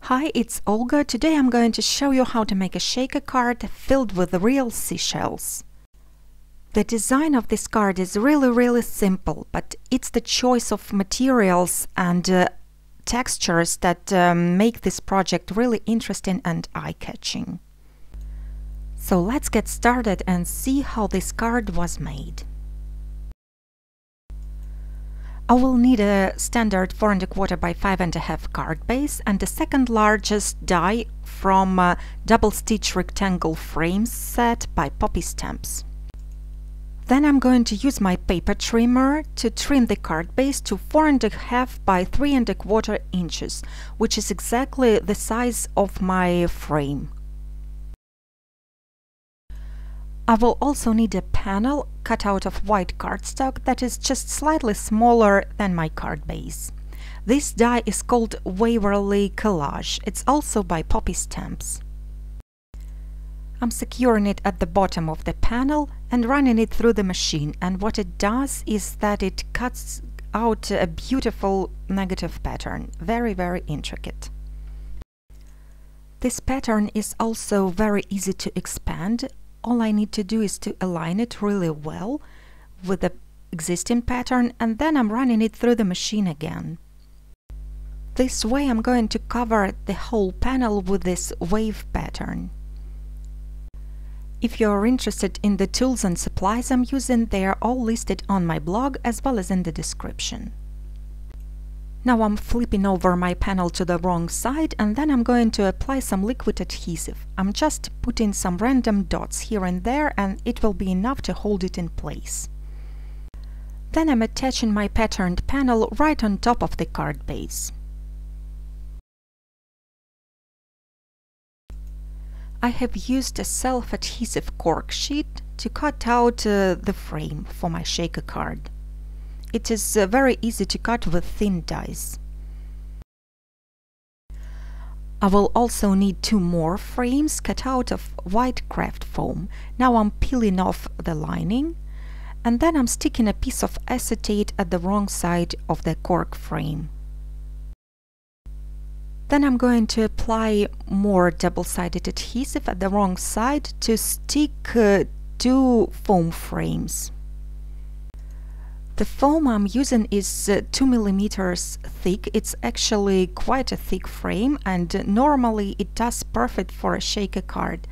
Hi, it's Olga. Today I'm going to show you how to make a shaker card filled with real seashells. The design of this card is really simple, but it's the choice of materials and textures that make this project really interesting and eye-catching. So let's get started and see how this card was made. I will need a standard 4¼ by 5½ card base and the second largest die from double stitch rectangle frames set by Poppy Stamps. Then I'm going to use my paper trimmer to trim the card base to 4½ by 3¼ inches, which is exactly the size of my frame. I will also need a panel cut out of white cardstock that is just slightly smaller than my card base. This die is called Waverly Collage. It's also by Poppy Stamps. I'm securing it at the bottom of the panel and running it through the machine, and what it does is that it cuts out a beautiful negative pattern, very intricate. This pattern is also very easy to expand. All I need to do is to align it really well with the existing pattern, and then I'm running it through the machine again. This way I'm going to cover the whole panel with this wave pattern. If you're interested in the tools and supplies I'm using, they are all listed on my blog as well as in the description. Now I'm flipping over my panel to the wrong side, and then I'm going to apply some liquid adhesive. I'm just putting some random dots here and there, and it will be enough to hold it in place. Then I'm attaching my patterned panel right on top of the card base. I have used a self-adhesive cork sheet to cut out the frame for my shaker card. It is very easy to cut with thin dies. I will also need 2 more frames cut out of white craft foam. Now I'm peeling off the lining, and then I'm sticking a piece of acetate at the wrong side of the cork frame. Then I'm going to apply more double-sided adhesive at the wrong side to stick 2 foam frames. The foam I'm using is 2 millimeters thick. It's actually quite a thick frame, and normally it does perfect for a shaker card.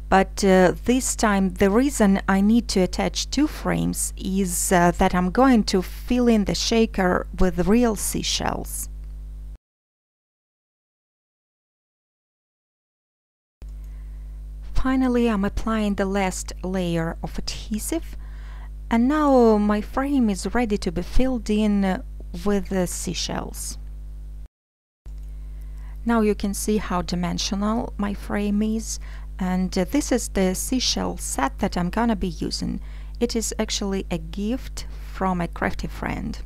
But this time the reason I need to attach 2 frames is that I'm going to fill in the shaker with real seashells. Finally, I'm applying the last layer of adhesive. And now my frame is ready to be filled in with the seashells. Now you can see how dimensional my frame is, and this is the seashell set that I'm gonna be using. It is actually a gift from a crafty friend.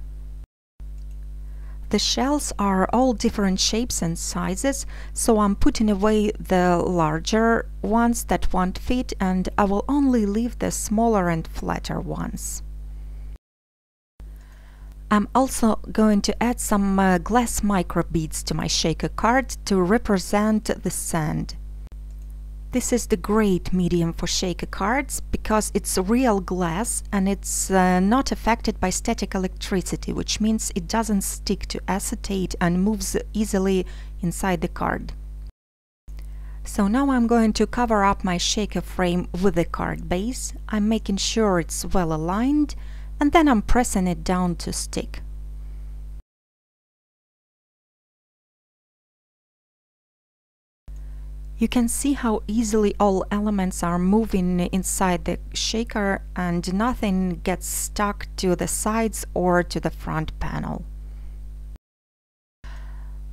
The shells are all different shapes and sizes, so I'm putting away the larger ones that won't fit, and I will only leave the smaller and flatter ones. I'm also going to add some glass micro beads to my shaker card to represent the sand. This is the great medium for shaker cards because it's real glass and it's not affected by static electricity, which means it doesn't stick to acetate and moves easily inside the card. So now I'm going to cover up my shaker frame with the card base. I'm making sure it's well aligned, and then I'm pressing it down to stick. You can see how easily all elements are moving inside the shaker and nothing gets stuck to the sides or to the front panel.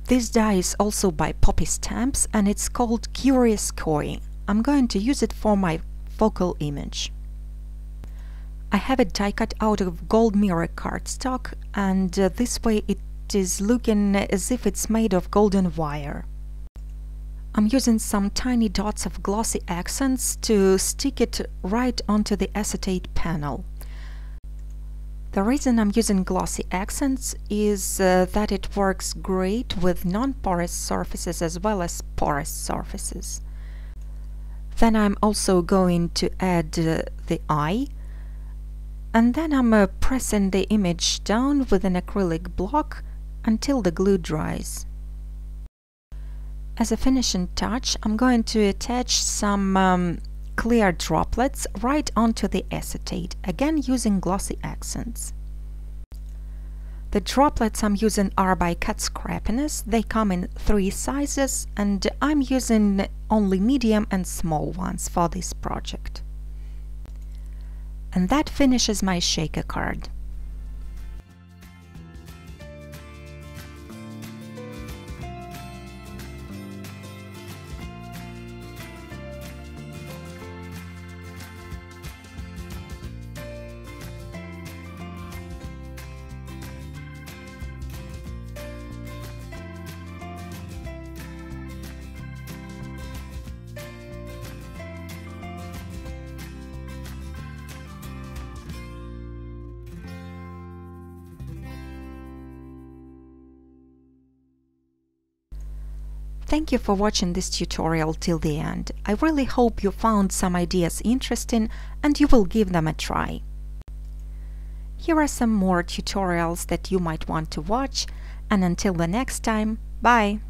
This die is also by Poppy Stamps and it's called Curious Koi. I'm going to use it for my focal image. I have a die cut out of gold mirror cardstock, and this way it is looking as if it's made of golden wire. I'm using some tiny dots of glossy accents to stick it right onto the acetate panel. The reason I'm using glossy accents is that it works great with non-porous surfaces as well as porous surfaces. Then I'm also going to add the eye, and then I'm pressing the image down with an acrylic block until the glue dries. As a finishing touch, I'm going to attach some clear droplets right onto the acetate, again using glossy accents. The droplets I'm using are by Cut Scrappiness. They come in 3 sizes, and I'm using only medium and small ones for this project. And that finishes my shaker card. Thank you for watching this tutorial till the end. I really hope you found some ideas interesting and you will give them a try. Here are some more tutorials that you might want to watch, and until the next time, bye!